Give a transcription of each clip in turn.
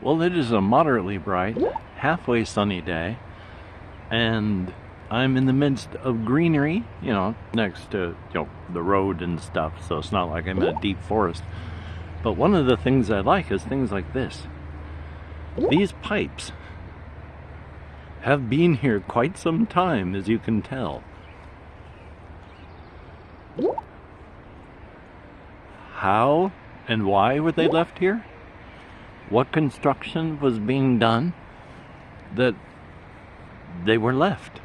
Well, it is a moderately bright, halfway sunny day, and I'm in the midst of greenery, you know, next to, the road and stuff, so it's not like I'm in a deep forest. But one of the things I like is things like this. These pipes have been here quite some time, as you can tell. How and why were they left here? What construction was being done that they were left?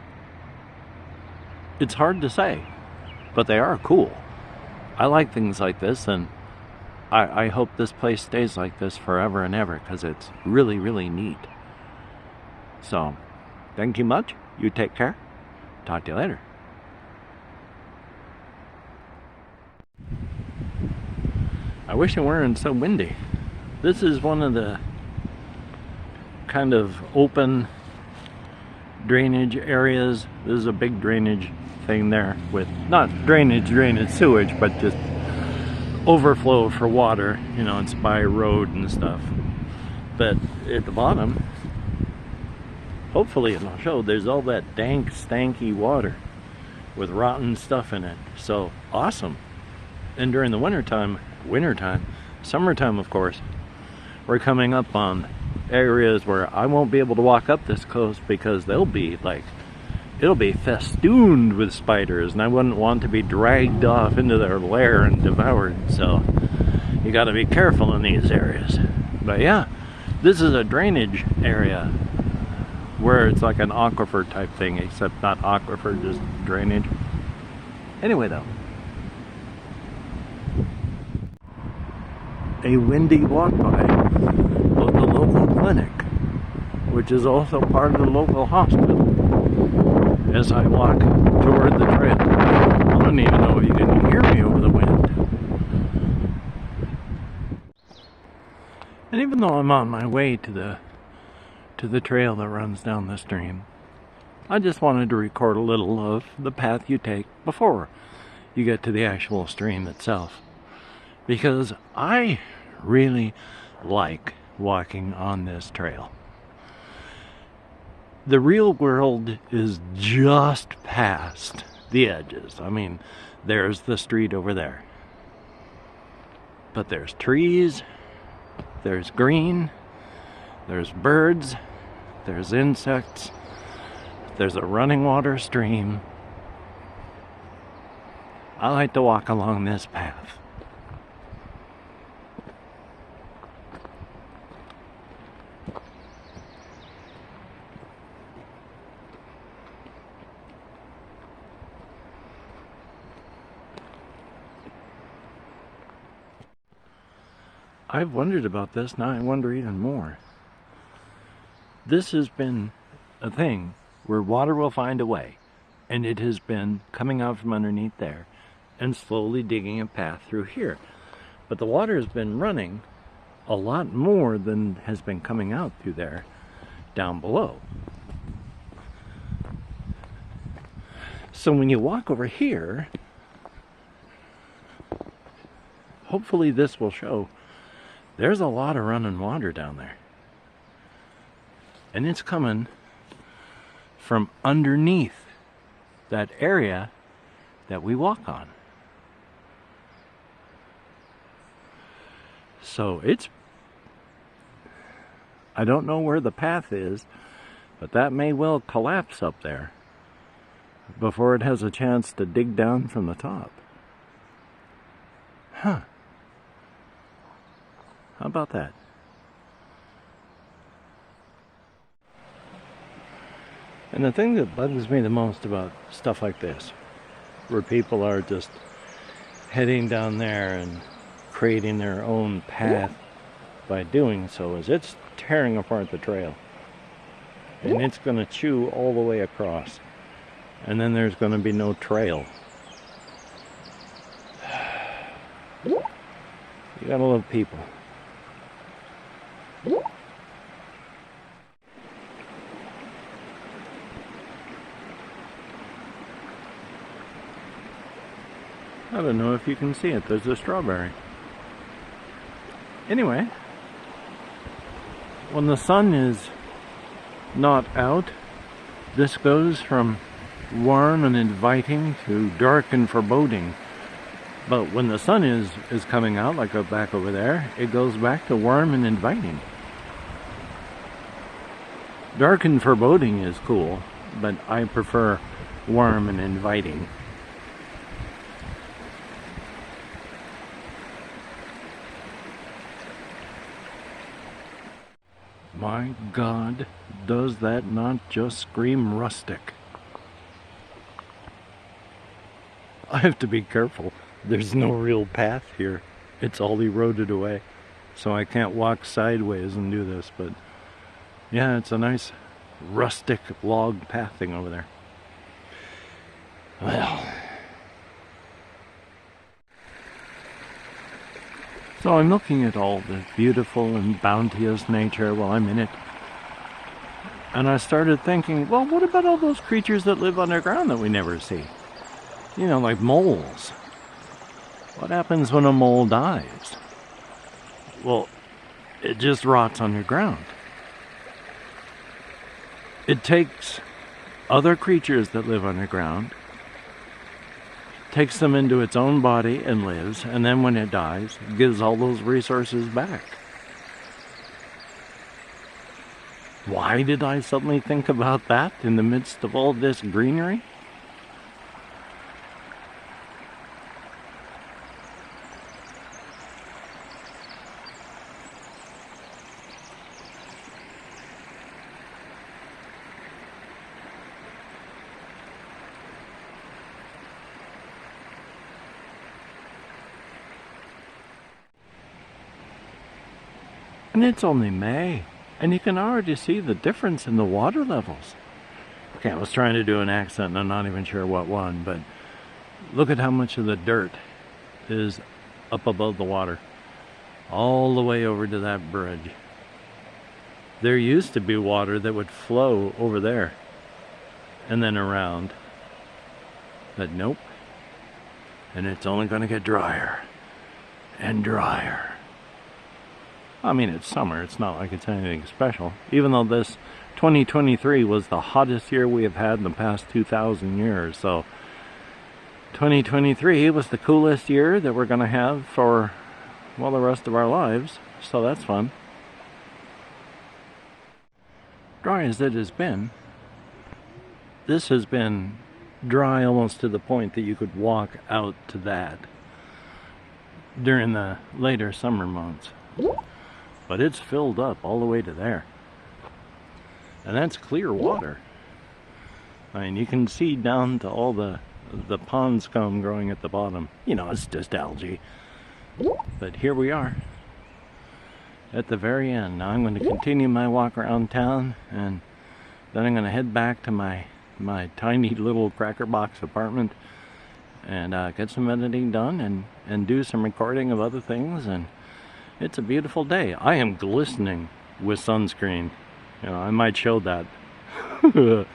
It's hard to say, but they are cool. I like things like this, and I hope this place stays like this forever and ever, because it's really, really neat. So, thank you much. You take care. Talk to you later. I wish it weren't so windy. This is one of the kind of open drainage areas. This is a big drainage thing there with not drainage, sewage, but just overflow for water. You know, it's by road and stuff. But at the bottom, hopefully it'll show, there's all that dank, stanky water with rotten stuff in it. So awesome. And during the wintertime, summertime of course, we're coming up on areas where I won't be able to walk up this coast because they'll be like, it'll be festooned with spiders, and I wouldn't want to be dragged off into their lair and devoured. So you got to be careful in these areas. But yeah, this is a drainage area where it's like an aquifer type thing, except not aquifer, just drainage. Anyway though, a windy walk by of the local clinic, which is also part of the local hospital, as I walk toward the trail. I don't even know if you can hear me over the wind. And even though I'm on my way to the trail that runs down the stream, I just wanted to record a little of the path you take before you get to the actual stream itself, because I really like walking on this trail. The real world is just past the edges. I mean, there's the street over there, but there's trees, there's green, there's birds, there's insects, there's a running water stream. I like to walk along this path. I've wondered about this, now I wonder even more. This has been a thing where water will find a way, and it has been coming out from underneath there and slowly digging a path through here. But the water has been running a lot more than has been coming out through there down below. So when you walk over here, hopefully this will show, there's a lot of running water down there. And it's coming from underneath that area that we walk on. So I don't know where the path is, but that may well collapse up there before it has a chance to dig down from the top. Huh. How about that? And the thing that bugs me the most about stuff like this, where people are just heading down there and creating their own path by doing so, is it's tearing apart the trail. And it's going to chew all the way across. And then there's going to be no trail. You gotta love people. I don't know if you can see it. There's a strawberry. Anyway, when the sun is not out, this goes from warm and inviting to dark and foreboding. But when the sun is coming out, like back over there, it goes back to warm and inviting. Dark and foreboding is cool, but I prefer warm and inviting. My God, does that not just scream rustic? I have to be careful. There's no real path here. It's all eroded away. So I can't walk sideways and do this, but yeah, it's a nice rustic log path thing over there. Well, so I'm looking at all the beautiful and bounteous nature while I'm in it. And I started thinking, well, what about all those creatures that live underground that we never see? You know, like moles. What happens when a mole dies? Well, it just rots underground. It takes other creatures that live underground, takes them into its own body and lives, and then when it dies, gives all those resources back. Why did I suddenly think about that in the midst of all this greenery? And it's only May, and you can already see the difference in the water levels. Okay, I was trying to do an accent and I'm not even sure what one, but look at how much of the dirt is up above the water, all the way over to that bridge. There used to be water that would flow over there and then around, but nope. And it's only going to get drier and drier. I mean, it's summer, it's not like it's anything special. Even though this 2023 was the hottest year we have had in the past 2,000 years. So 2023 was the coolest year that we're going to have for, well, the rest of our lives. So that's fun. Dry as it has been, this has been dry almost to the point that you could walk out to that during the later summer months. But it's filled up all the way to there. And that's clear water. I mean, you can see down to all the pond scum growing at the bottom. You know, it's just algae. But here we are at the very end. Now I'm going to continue my walk around town, and then I'm going to head back to my tiny little cracker box apartment and get some editing done and do some recording of other things. And it's a beautiful day. I am glistening with sunscreen. You know, I might show that. I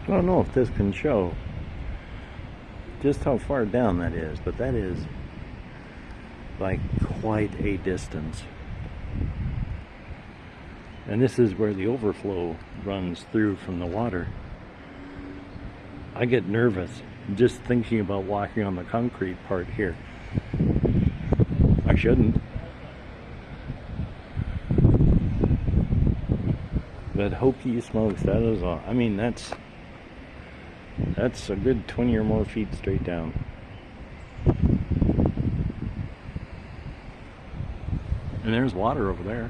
don't know if this can show just how far down that is, but that is like quite a distance. And this is where the overflow runs through from the water. I get nervous just thinking about walking on the concrete part here. I shouldn't. But hokey smokes, that is all. I mean, that's a good 20 or more feet straight down. And there's water over there.